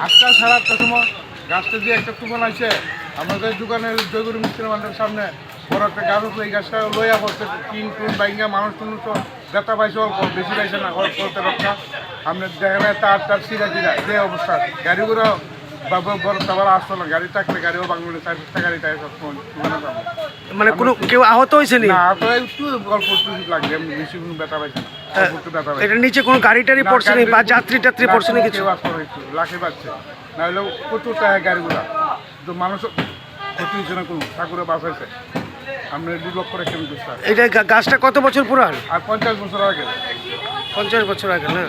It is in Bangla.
8টা সাড়ে 8টার সময় গাছটা দিয়ে একটা তুফান আসে আমাদের দোকানের জয়গুরু মিস্ত্রি মান্ডের সামনে বড় একটা গাছ আছে, এই গাছটা লইয়া পড়ছে টিন টুন বাইঙ্গা মানুষ টুন তো ব্যথা পাইছে অল্প, বেশি পাইছে না, অল্প করতে রক্ষা। আপনি দেখেন তার সিরা টিরা যে অবস্থা, গাড়িগুলো বড় তারপর আসতো না, গাড়ি থাকলে গাড়িও বাংলাদেশ 4-5টা গাড়ি তাই সবসময় দোকানে যাবো। মানে কোনো কেউ আহত হয়েছে নি? না তো একটু অল্প একটু লাগবে, এমনি বেশি কোনো ব্যথা পাইছে না, অল্প একটু ব্যথা পাইছে। এটা নিচে কোনো গাড়ি টাড়ি পড়ছে না বা যাত্রী টাত্রী পড়ছে না কিছু? লাখে পাচ্ছে না হলেও প্রচুর টাকা গাড়িগুলা, তো মানুষ ক্ষতি হয়েছে না কোনো, ঠাকুরে বাঁচাইছে। আমরা 2 লক্ষ কেমন এটা গাছটা কত বছর পুরান? আর 50 বছর আগে। 50 বছর আগে না?